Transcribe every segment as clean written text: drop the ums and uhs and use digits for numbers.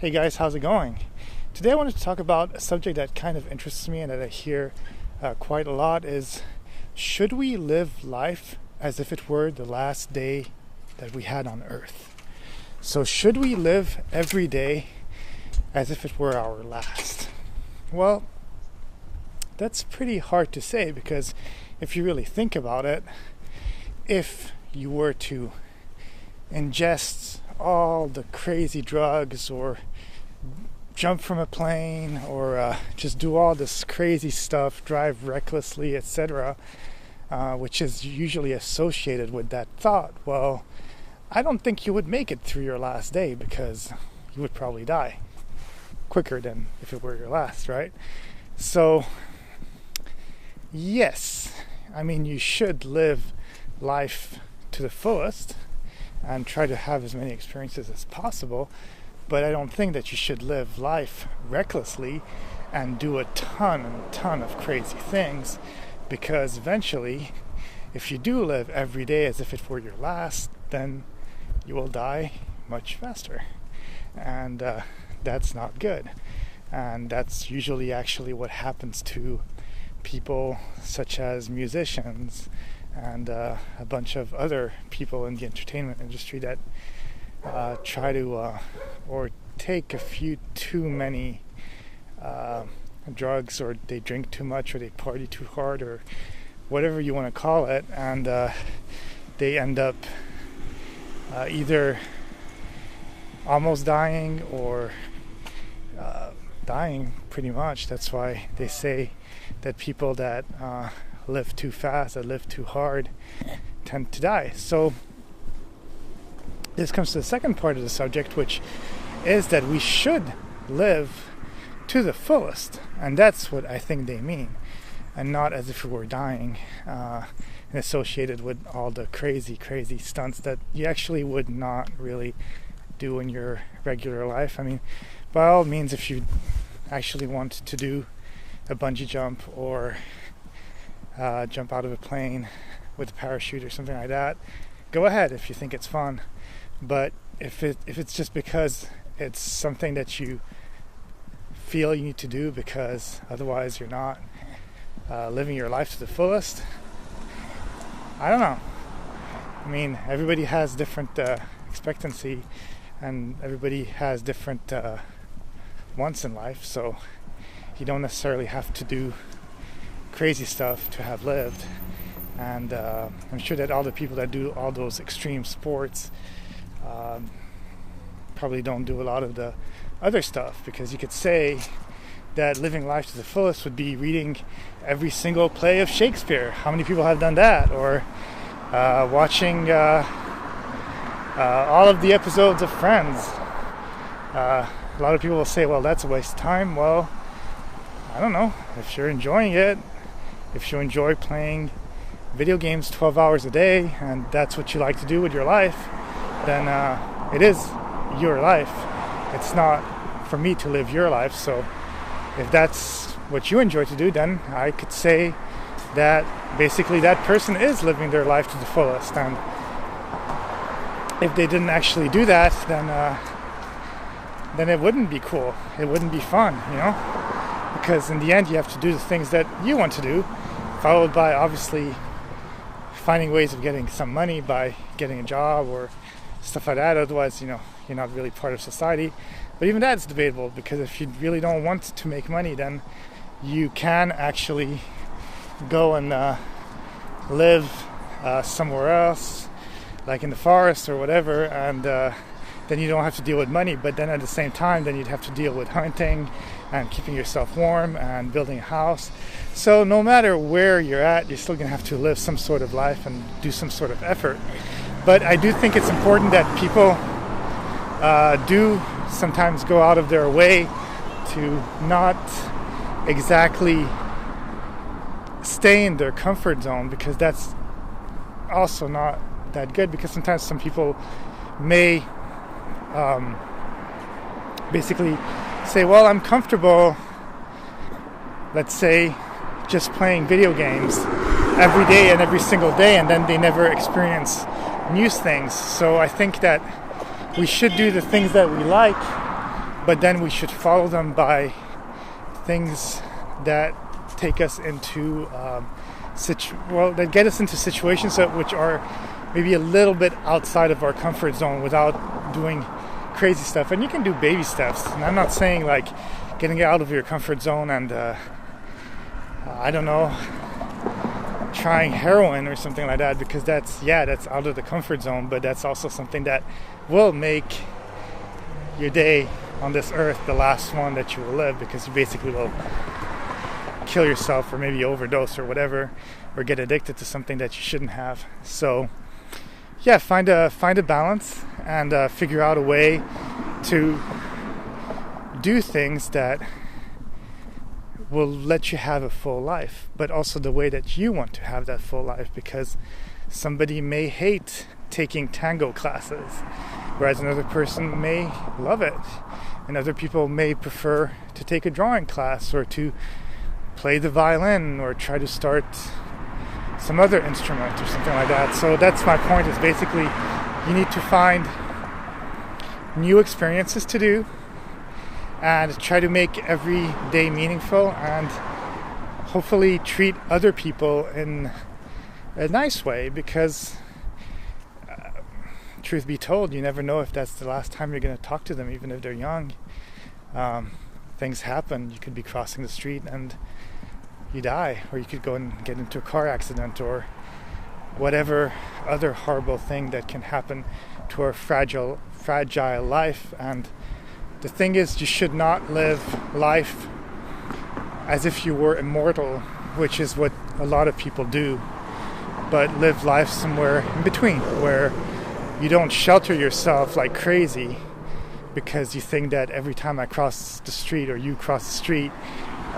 Hey guys, how's it going? Today I wanted to talk about a subject that kind of interests me and that I hear quite a lot is, should we live life as if it were the last day that we had on earth? So should we live every day as if it were our last? Well, that's pretty hard to say, because if you really think about it, if you were to ingest all the crazy drugs or jump from a plane or just do all this crazy stuff, drive recklessly, etc., which is usually associated with that thought, well, I don't think you would make it through your last day, because you would probably die quicker than if it were your last, right? So yes, I mean, you should live life to the fullest and try to have as many experiences as possible, but I don't think that you should live life recklessly and do a ton of crazy things, because eventually, if you do live every day as if it were your last, then you will die much faster, and that's not good. And that's usually actually what happens to people such as musicians and a bunch of other people in the entertainment industry that try to or take a few too many drugs, or they drink too much, or they party too hard, or whatever you want to call it, and they end up either almost dying or dying pretty much. That's why they say that people that live too fast, that live too hard, tend to die. So this comes to the second part of the subject, which is that we should live to the fullest, and that's what I think they mean, and not as if we were dying and associated with all the crazy stunts that you actually would not really do in your regular life. I mean, by all means, if you actually want to do a bungee jump or jump out of a plane with a parachute or something like that, go ahead if you think it's fun. But if it's just because it's something that you feel you need to do because otherwise you're not living your life to the fullest, I don't know. I mean, everybody has different expectancy, and everybody has different wants in life, so you don't necessarily have to do crazy stuff to have lived. And I'm sure that all the people that do all those extreme sports probably don't do a lot of the other stuff, because you could say that living life to the fullest would be reading every single play of Shakespeare. How many people have done that? Or watching all of the episodes of Friends. A lot of people will say, well, that's a waste of time. Well, I don't know. If you're enjoying it, if you enjoy playing video games 12 hours a day, and that's what you like to do with your life, then it is your life. It's not for me to live your life. So if that's what you enjoy to do, then I could say that basically that person is living their life to the fullest. And if they didn't actually do that, then it wouldn't be cool. It wouldn't be fun, because in the end you have to do the things that you want to do, followed by obviously finding ways of getting some money by getting a job or stuff like that. Otherwise, you're not really part of society. But even that's debatable, because if you really don't want to make money, then you can actually go and live somewhere else, like in the forest or whatever, and then you don't have to deal with money. But then at the same time, then you'd have to deal with hunting and keeping yourself warm and building a house. So no matter where you're at, you're still going to have to live some sort of life and do some sort of effort. But I do think it's important that people do sometimes go out of their way to not exactly stay in their comfort zone, because that's also not that good, because sometimes some people may basically say, well, I'm comfortable, let's say, just playing video games every day and every single day, and then they never experience new things. So I think that we should do the things that we like, but then we should follow them by things that take us into that get us into situations which are maybe a little bit outside of our comfort zone without doing crazy stuff. And you can do baby steps, and I'm not saying like getting out of your comfort zone and I don't know, trying heroin or something like that, because that's out of the comfort zone, but that's also something that will make your day on this earth the last one that you will live, because you basically will kill yourself or maybe overdose or whatever, or get addicted to something that you shouldn't have. So yeah, find a balance and figure out a way to do things that will let you have a full life, but also the way that you want to have that full life, because somebody may hate taking tango classes, whereas another person may love it, and other people may prefer to take a drawing class or to play the violin or try to start some other instrument or something like that. So that's my point, is basically you need to find new experiences to do and try to make every day meaningful, and hopefully treat other people in a nice way, because truth be told, you never know if that's the last time you're going to talk to them, even if they're young. Things happen. You could be crossing the street and you die, or you could go and get into a car accident, or whatever other horrible thing that can happen to our fragile life. And the thing is, you should not live life as if you were immortal, which is what a lot of people do, but live life somewhere in between, where you don't shelter yourself like crazy because you think that every time I cross the street or you cross the street,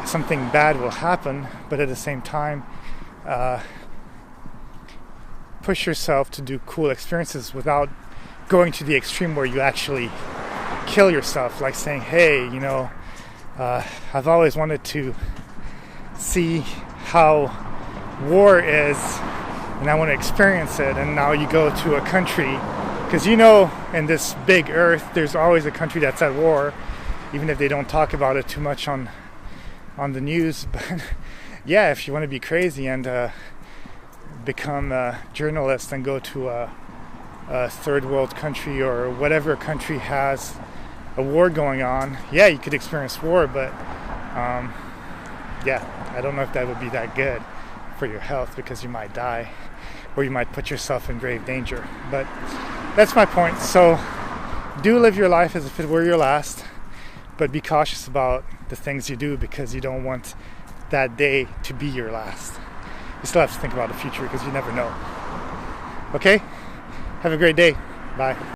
something bad will happen, but at the same time, push yourself to do cool experiences without going to the extreme where you actually kill yourself, like saying, hey, I've always wanted to see how war is and I want to experience it, and now you go to a country, because in this big earth there's always a country that's at war, even if they don't talk about it too much on the news. But yeah, if you want to be crazy and become a journalist and go to a third world country or whatever country has a war going on, yeah, you could experience war, but I don't know if that would be that good for your health, because you might die or you might put yourself in grave danger. But that's my point. So do live your life as if it were your last, but be cautious about the things you do, because you don't want that day to be your last. You still have to think about the future, because you never know. Okay? Have a great day. Bye.